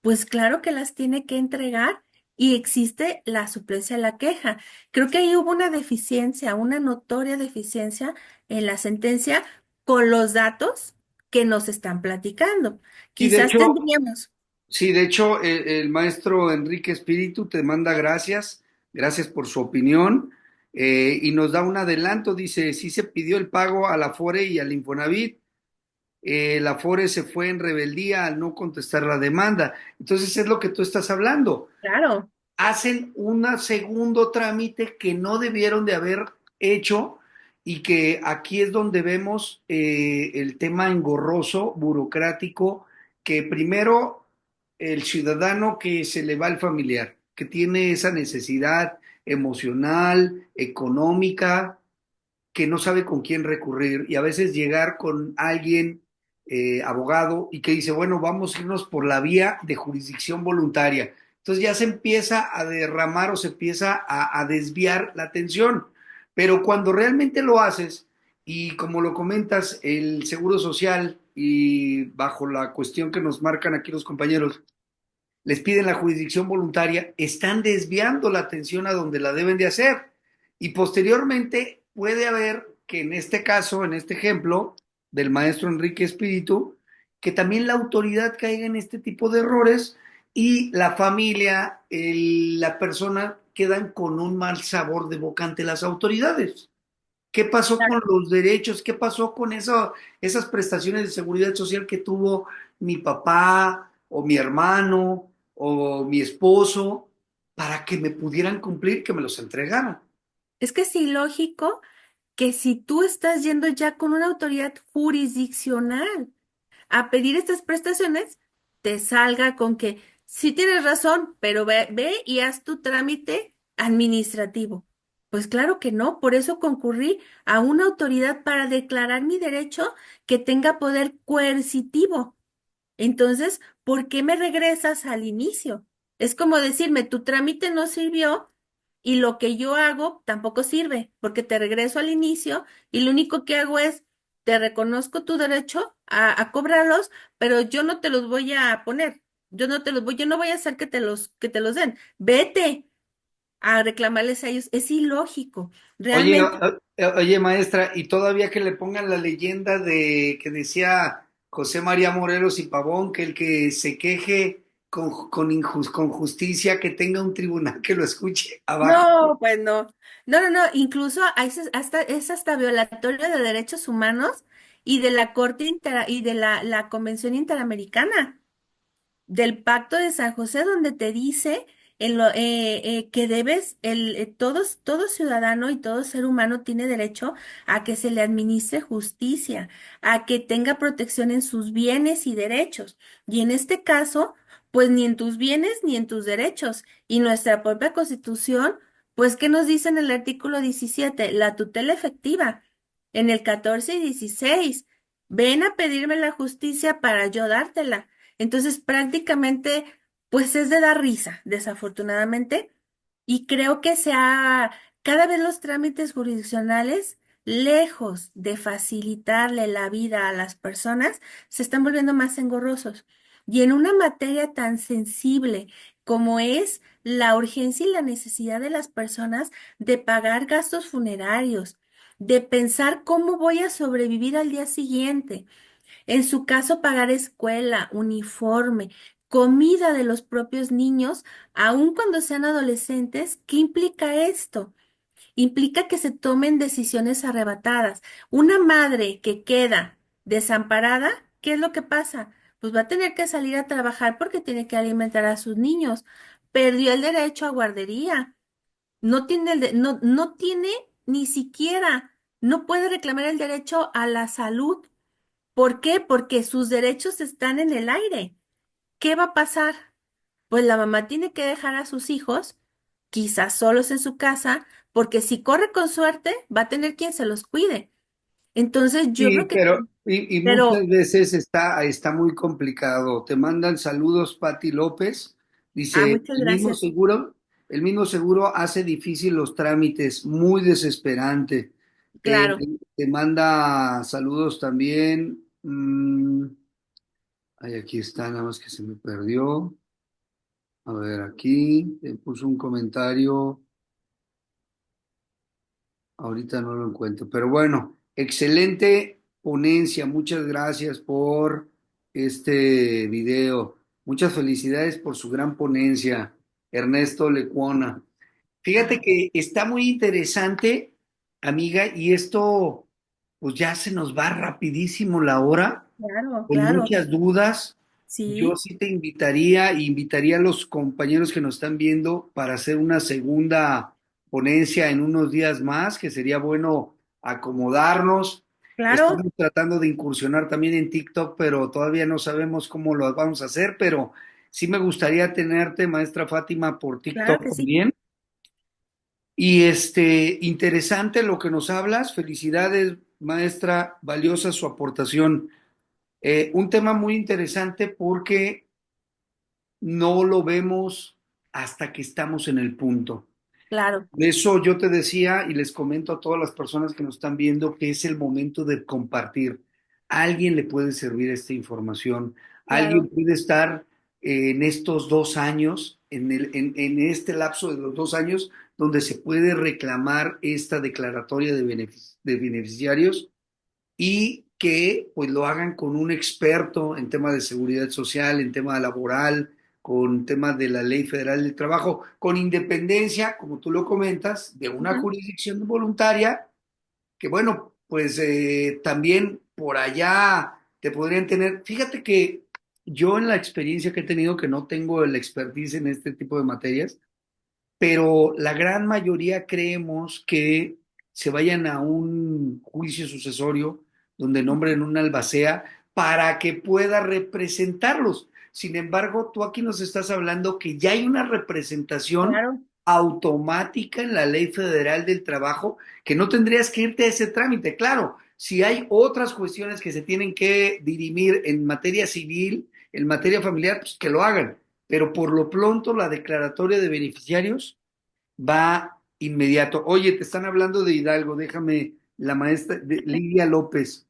pues claro que las tiene que entregar y existe la suplencia de la queja. Creo que ahí hubo una deficiencia, una notoria deficiencia en la sentencia con los datos que nos están platicando. Y de Quizás hecho, tendríamos. Sí, de hecho, el maestro Enrique Espíritu te manda gracias, gracias por su opinión, y nos da un adelanto, dice, sí se pidió el pago a la Afore y al Infonavit, la Afore se fue en rebeldía al no contestar la demanda. Entonces es lo que tú estás hablando. Claro, Hacen un segundo trámite que no debieron de haber hecho y que aquí es donde vemos el tema engorroso, burocrático, que primero el ciudadano que se le va al familiar, que tiene esa necesidad emocional, económica, que no sabe con quién recurrir y a veces llegar con alguien, abogado, y que dice, bueno, vamos a irnos por la vía de jurisdicción voluntaria. Entonces ya se empieza a derramar o se empieza a desviar la atención. Pero cuando realmente lo haces, y como lo comentas, el Seguro Social y bajo la cuestión que nos marcan aquí los compañeros, les piden la jurisdicción voluntaria, están desviando la atención a donde la deben de hacer. Y posteriormente puede haber que en este caso, en este ejemplo del maestro Enrique Espíritu, que también la autoridad caiga en este tipo de errores y la familia, la persona quedan con un mal sabor de boca ante las autoridades. ¿Qué pasó con los derechos? ¿Qué pasó con eso, esas prestaciones de seguridad social que tuvo mi papá o mi hermano o mi esposo para que me pudieran cumplir, que me los entregaran? es que es ilógico que si tú estás yendo ya con una autoridad jurisdiccional a pedir estas prestaciones, te salga con que sí tienes razón, pero ve y haz tu trámite administrativo. Pues claro que no, por eso concurrí a una autoridad para declarar mi derecho que tenga poder coercitivo. Entonces, ¿por qué me regresas al inicio? Es como decirme, tu trámite no sirvió y lo que yo hago tampoco sirve, porque te regreso al inicio y lo único que hago es, te reconozco tu derecho a cobrarlos, pero yo no te los voy a poner. Yo no voy a hacer que te los den. Vete a reclamarles a ellos. Es ilógico. Oye, Realmente. oye, maestra, y todavía que le pongan la leyenda de que decía José María Morelos y Pavón, que el que se queje con justicia, que tenga un tribunal que lo escuche abajo. No, pues no. No, no, no. Incluso es hasta violatorio de derechos humanos y de la y de la Convención Interamericana, del Pacto de San José, donde te dice que todo ciudadano y todo ser humano tiene derecho a que se le administre justicia, a que tenga protección en sus bienes y derechos. Y en este caso, pues ni en tus bienes ni en tus derechos. Y nuestra propia Constitución, pues, ¿qué nos dice en el artículo 17? La tutela efectiva. En el 14 y 16, ven a pedirme la justicia para yo dártela. Entonces, prácticamente, pues es de dar risa, desafortunadamente, y creo que cada vez los trámites jurisdiccionales, lejos de facilitarle la vida a las personas, se están volviendo más engorrosos. Y en una materia tan sensible como es la urgencia y la necesidad de las personas de pagar gastos funerarios, de pensar cómo voy a sobrevivir al día siguiente, en su caso, pagar escuela, uniforme, comida de los propios niños, aun cuando sean adolescentes, ¿qué implica esto? Implica que se tomen decisiones arrebatadas. Una madre que queda desamparada, ¿qué es lo que pasa? Pues va a tener que salir a trabajar porque tiene que alimentar a sus niños. Perdió el derecho a guardería. No tiene ni siquiera, no puede reclamar el derecho a la salud. ¿Por qué? Porque sus derechos están en el aire. ¿Qué va a pasar? Pues la mamá tiene que dejar a sus hijos, quizás solos en su casa, porque si corre con suerte, va a tener quien se los cuide. Entonces, yo creo Sí, que, y muchas pero, veces está muy complicado. Te mandan saludos, Pati López. Dice, muchas gracias. el mismo seguro hace difícil los trámites, muy desesperante. Claro, Te manda saludos también. Ay, aquí está, nada más que se me perdió. A ver, aquí te puso un comentario. Ahorita no lo encuentro, pero bueno, excelente ponencia. Muchas gracias por este video. Muchas felicidades por su gran ponencia, Ernesto Lecuona. Fíjate Ah, que está muy interesante, amiga, y esto pues ya se nos va rapidísimo la hora, claro, con claro. muchas dudas. Yo Sí, sí te invitaría e invitaría a los compañeros que nos están viendo para hacer una segunda ponencia en unos días más, que sería bueno acomodarnos. claro, Estamos tratando de incursionar también en TikTok, pero todavía no sabemos cómo lo vamos a hacer, pero sí me gustaría tenerte, maestra Fátima, por claro TikTok que sí. también. Y interesante lo que nos hablas. Felicidades, maestra, valiosa su aportación. Un tema muy interesante porque no lo vemos hasta que estamos en el punto. Claro, De eso yo te decía y les comento a todas las personas que nos están viendo que es el momento de compartir. A alguien le puede servir esta información. Alguien claro, puede estar en estos 2 años, en este lapso de los 2 años, donde se puede reclamar esta declaratoria de beneficiarios y que pues lo hagan con un experto en temas de seguridad social, en tema laboral, con temas de la Ley Federal del Trabajo, con independencia, como tú lo comentas, de una ujú, jurisdicción voluntaria, que bueno, pues también por allá te podrían tener. Fíjate que yo en la experiencia que he tenido, que no tengo el expertise en este tipo de materias, pero la gran mayoría creemos que se vayan a un juicio sucesorio donde nombren un albacea para que pueda representarlos. Sin embargo, tú aquí nos estás hablando que ya hay una representación claro, automática en la Ley Federal del Trabajo, que no tendrías que irte a ese trámite. Claro, si hay otras cuestiones que se tienen que dirimir en materia civil, en materia familiar, pues que lo hagan. Pero por lo pronto la declaratoria de beneficiarios va inmediato. Oye, te están hablando de Hidalgo, déjame, la maestra Lidia López.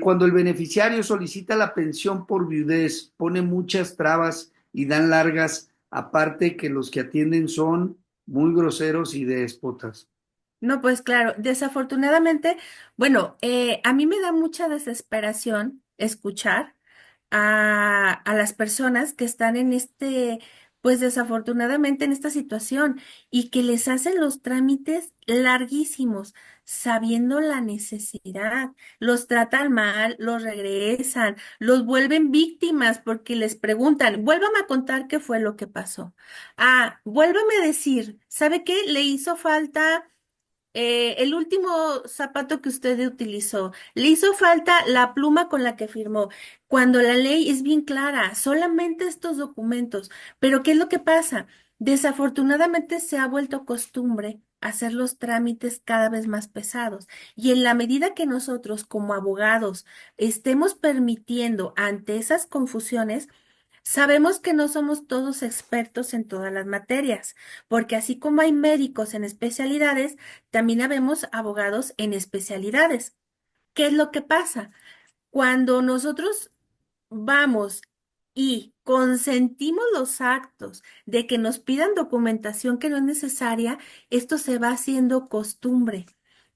Cuando el beneficiario solicita la pensión por viudez, pone muchas trabas y dan largas, aparte que los que atienden son muy groseros y déspotas. no, pues claro, desafortunadamente, bueno, a mí me da mucha desesperación escuchar a las personas que están en pues desafortunadamente en esta situación y que les hacen los trámites larguísimos, sabiendo la necesidad, los tratan mal, los regresan, los vuelven víctimas porque les preguntan, vuélvame a contar qué fue lo que pasó. Ah, vuélvame a decir, ¿sabe qué? Le hizo falta el último zapato que usted utilizó, le hizo falta la pluma con la que firmó, cuando la ley es bien clara, solamente estos documentos. Pero ¿qué es lo que pasa? Desafortunadamente se ha vuelto costumbre hacer los trámites cada vez más pesados. Y en la medida que nosotros como abogados estemos permitiendo ante esas confusiones, sabemos que no somos todos expertos en todas las materias, porque así como hay médicos en especialidades, también habemos abogados en especialidades. ¿Qué es lo que pasa? Cuando nosotros vamos y consentimos los actos de que nos pidan documentación que no es necesaria, esto se va haciendo costumbre.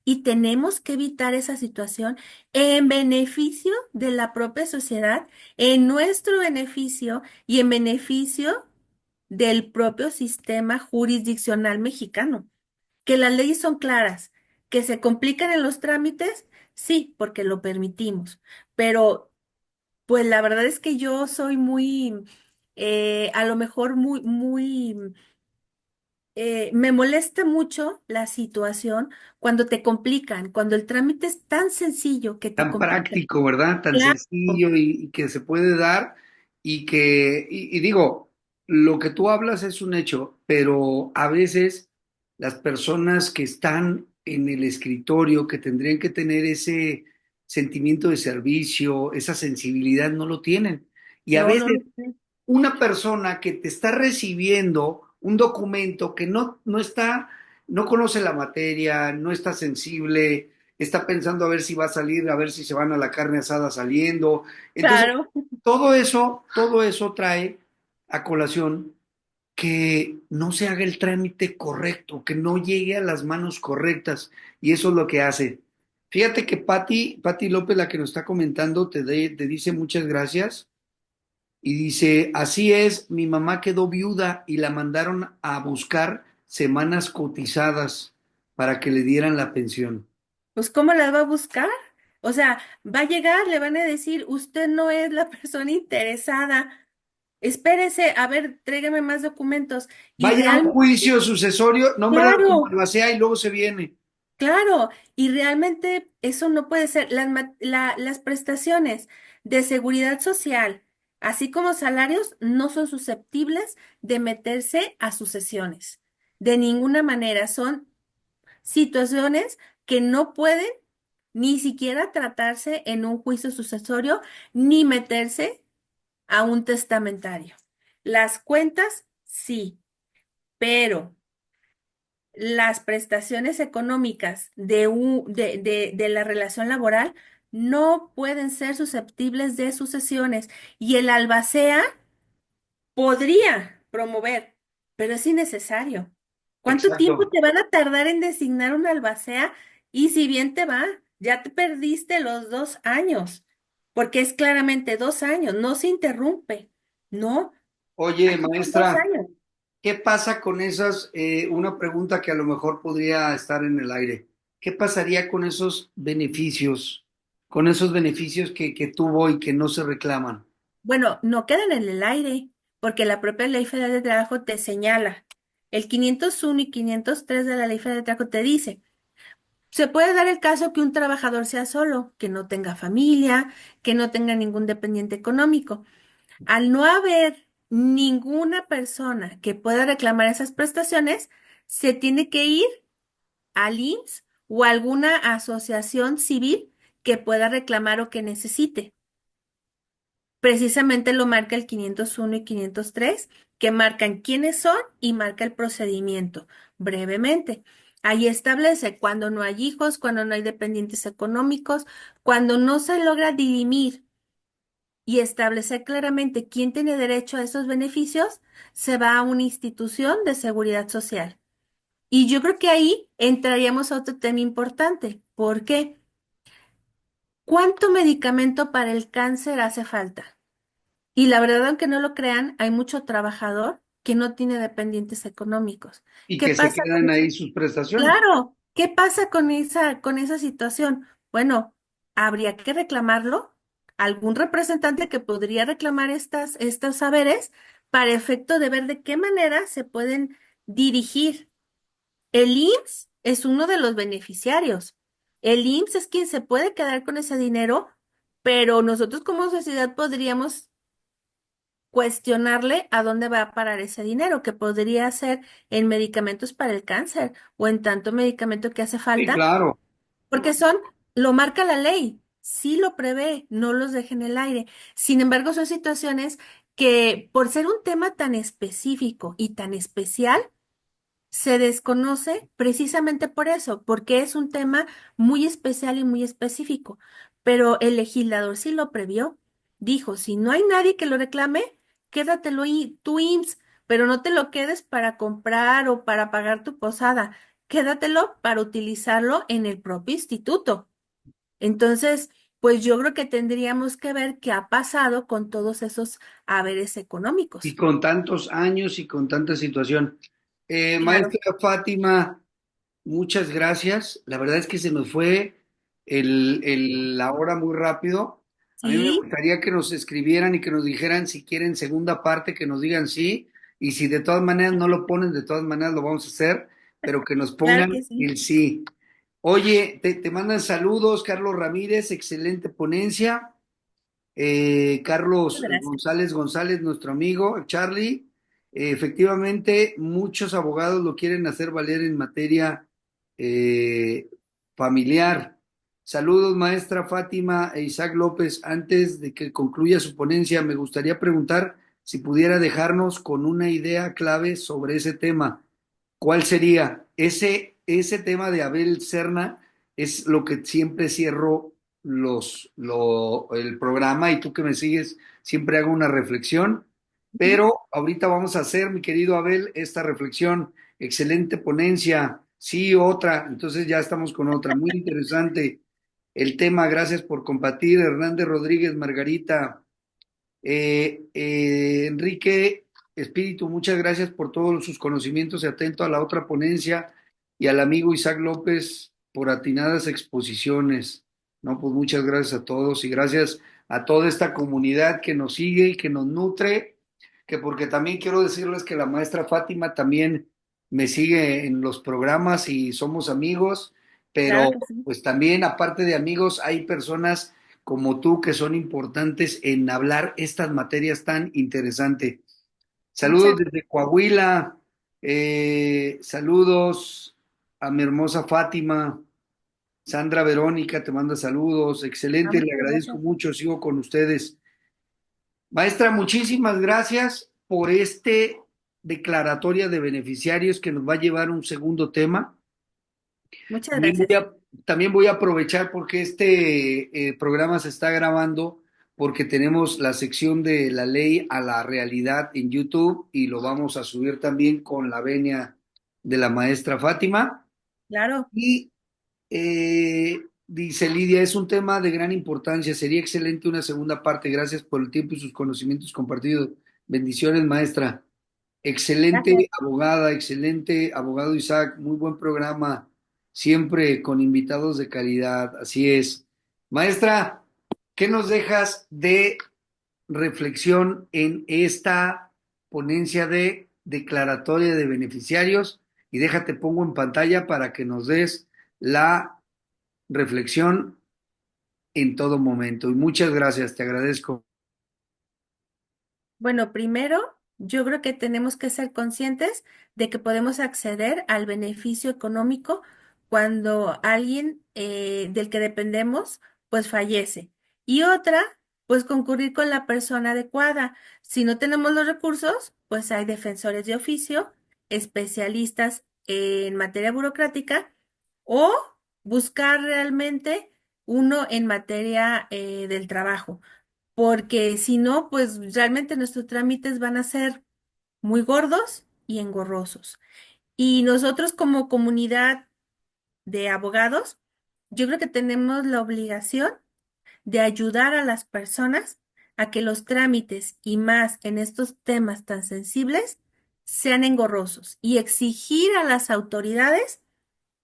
Y tenemos que evitar esa situación en beneficio de la propia sociedad, en nuestro beneficio y en beneficio del propio sistema jurisdiccional mexicano. Que las leyes son claras, que se complican en los trámites, sí, porque lo permitimos, pero pues la verdad es que yo soy muy, a lo mejor me molesta mucho la situación cuando te complican, cuando el trámite es tan sencillo que te Tan complican. práctico, ¿verdad? Tan Claro, sencillo y que se puede dar y digo, lo que tú hablas es un hecho, pero a veces las personas que están en el escritorio, que tendrían que tener ese sentimiento de servicio, esa sensibilidad, no lo tienen. Y a no, no veces lo sé. una persona que te está recibiendo un documento que no está, no conoce la materia, no está sensible, está pensando a ver si va a salir, a ver si se van a la carne asada saliendo. Entonces, Claro. todo eso trae a colación que no se haga el trámite correcto, que no llegue a las manos correctas, y eso es lo que hace. Fíjate que Patti López, la que nos está comentando, te dice muchas gracias Y dice, así es, mi mamá quedó viuda y la mandaron a buscar semanas cotizadas para que le dieran la pensión. Pues, ¿cómo las va a buscar? O sea, va a llegar, le van a decir, usted no es la persona interesada. Espérese, a ver, tráigame más documentos. Y Vaya a un realmente, juicio sucesorio, nómbrela como claro, albacea y luego se viene. claro, y realmente eso no puede ser. Las prestaciones de seguridad social, así como salarios, no son susceptibles de meterse a sucesiones. De ninguna manera son situaciones que no pueden ni siquiera tratarse en un juicio sucesorio ni meterse a un testamentario. Las cuentas, sí, pero las prestaciones económicas de la relación laboral no pueden ser susceptibles de sucesiones y el albacea podría promover, pero es innecesario. ¿Cuánto tiempo Exacto. te van a tardar en designar una albacea? Y si bien te va, ya te perdiste los 2 años, porque es claramente 2 años, no se interrumpe. No, Oye, aquí son dos maestra, años. ¿qué pasa con esas? Una pregunta que a lo mejor podría estar en el aire. ¿Qué pasaría con esos beneficios que tuvo y que no se reclaman? Bueno, no quedan en el aire, porque la propia Ley Federal de Trabajo te señala. El 501 y 503 de la Ley Federal de Trabajo te dice. Se puede dar el caso que un trabajador sea solo, que no tenga familia, que no tenga ningún dependiente económico. Al no haber ninguna persona que pueda reclamar esas prestaciones, se tiene que ir al IMSS o a alguna asociación civil que pueda reclamar o que necesite. Precisamente lo marca el 501 y 503, que marcan quiénes son y marca el procedimiento brevemente. Ahí establece cuando no hay hijos, cuando no hay dependientes económicos, cuando no se logra dirimir y establecer claramente quién tiene derecho a esos beneficios, se va a una institución de seguridad social. Y yo creo que ahí entraríamos a otro tema importante. ¿Por qué? ¿Cuánto medicamento para el cáncer hace falta? Y la verdad, aunque no lo crean, hay mucho trabajador que no tiene dependientes económicos. Y ¿Qué que se pasa quedan con ahí sus prestaciones. Claro, ¿qué pasa con esa situación? Bueno, habría que reclamarlo, algún representante que podría reclamar estos saberes para efecto de ver de qué manera se pueden dirigir. El IMSS es uno de los beneficiarios. El IMSS es quien se puede quedar con ese dinero, pero nosotros como sociedad podríamos cuestionarle a dónde va a parar ese dinero, que podría ser en medicamentos para el cáncer o en tanto medicamento que hace Sí, falta, claro. porque lo marca la ley, sí lo prevé, no los deje en el aire. Sin embargo, son situaciones que por ser un tema tan específico y tan especial, se desconoce precisamente por eso, porque es un tema muy especial y muy específico. Pero el legislador sí lo previó. Dijo, si no hay nadie que lo reclame, quédatelo y tu IMSS, pero no te lo quedes para comprar o para pagar tu posada. Quédatelo para utilizarlo en el propio instituto. Entonces, pues yo creo que tendríamos que ver qué ha pasado con todos esos haberes Y económicos. con tantos años y con tanta situación. Claro. Maestra Fátima, muchas gracias. La verdad es que se nos fue la hora muy rápido. A mí me Sí, gustaría que nos escribieran y que nos dijeran si quieren segunda parte, que nos digan sí. Y si de todas maneras no lo ponen, de todas maneras lo vamos a hacer, pero que nos claro pongan que sí. el sí. Oye, te mandan saludos, Carlos Ramírez, excelente ponencia. Muchas Carlos gracias. González González, nuestro amigo Charlie, efectivamente muchos abogados lo quieren hacer valer en materia eh, familiar. Saludos, maestra Fátima e Isaac López. Antes de que concluya su ponencia, me gustaría preguntar si pudiera dejarnos con una idea clave sobre ese tema. ¿Cuál sería? Ese tema de Abel Serna es lo que siempre cierro el programa y tú que me sigues, siempre hago una reflexión, Ujú. pero ahorita vamos a hacer, mi querido Abel, esta reflexión. Excelente ponencia, sí, otra, entonces ya estamos con otra, muy interesante el tema, gracias por compartir, Hernández Rodríguez, Margarita, Enrique Espíritu, muchas gracias por todos sus conocimientos y atento a la otra ponencia y al amigo Isaac López por atinadas exposiciones. No, pues muchas gracias a todos y gracias a toda esta comunidad que nos sigue y que nos nutre, que porque también quiero decirles que la maestra Fátima también me sigue en los programas y somos amigos, Claro pero que sí. pues también aparte de amigos hay personas como tú que son importantes en hablar estas materias tan interesantes. Saludos Muchas, desde Coahuila, saludos a mi hermosa Fátima, Sandra Verónica te manda saludos, excelente, le muchas agradezco gracias. mucho, sigo con ustedes. Maestra, muchísimas gracias por este declaratoria de beneficiarios que nos va a llevar a un segundo tema. Muchas También voy gracias. a, también voy a aprovechar porque este programa se está grabando porque tenemos la sección de la ley a la realidad en YouTube y lo vamos a subir también con la venia de la maestra Fátima. Claro. Y dice Lidia, es un tema de gran importancia, sería excelente una segunda parte. Gracias por el tiempo y sus conocimientos compartidos. Bendiciones, maestra. Gracias. Excelente abogada, excelente abogado Isaac, muy buen programa, siempre con invitados de calidad, así es. Maestra, ¿qué nos dejas de reflexión en esta ponencia de declaratoria de beneficiarios? Y déjate, pongo en pantalla para que nos des la reflexión en todo momento. Y muchas gracias, te agradezco. Bueno, primero, yo creo que tenemos que ser conscientes de que podemos acceder al beneficio económico cuando alguien del que dependemos, pues fallece. Y otra, pues concurrir con la persona adecuada. Si no tenemos los recursos, pues hay defensores de oficio, especialistas en materia burocrática o buscar realmente uno en materia del trabajo, porque si no, pues realmente nuestros trámites van a ser muy gordos y engorrosos. Y nosotros como comunidad de abogados, yo creo que tenemos la obligación de ayudar a las personas a que los trámites y más en estos temas tan sensibles sean engorrosos y exigir a las autoridades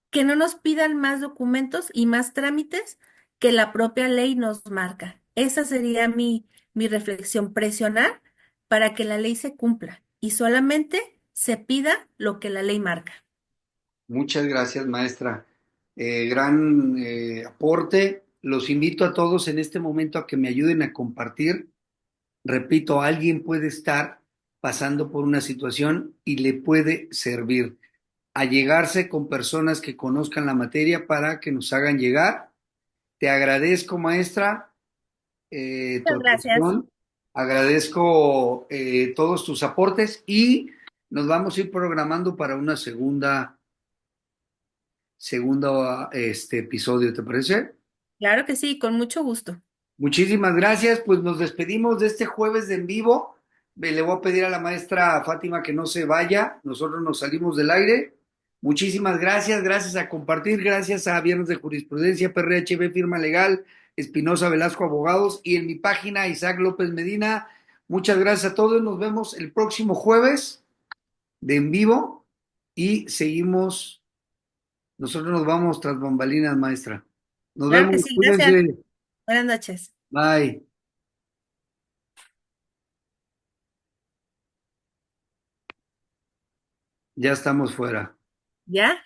que no nos pidan más documentos y más trámites que la propia ley nos marca. Esa sería mi reflexión, presionar para que la ley se cumpla y solamente se pida lo que la ley marca. Muchas gracias, maestra. Gran aporte. Los invito a todos en este momento a que me ayuden a compartir. Repito, alguien puede estar pasando por una situación y le puede servir. Allegarse con personas que conozcan la materia para que nos hagan llegar. Te agradezco, maestra, tu Muchas gracias. atención. Agradezco todos tus aportes y nos vamos a ir programando para una segundo episodio, ¿te parece? Claro que sí, con mucho gusto. Muchísimas gracias, pues nos despedimos de este jueves de en vivo. Le voy a pedir a la maestra Fátima que no se vaya, nosotros nos salimos del aire. Muchísimas gracias, gracias a compartir, gracias a Viernes de Jurisprudencia, PRHB Firma Legal, Espinosa Velasco Abogados y en mi página Isaac López Medina. Muchas gracias a todos, nos vemos el próximo jueves de en vivo y seguimos. Nosotros nos vamos tras bambalinas, maestra. Nos Claro que vemos, sí, gracias. cuídense. Buenas noches. Bye. Ya estamos fuera. ¿Ya?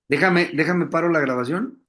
Déjame paro la grabación.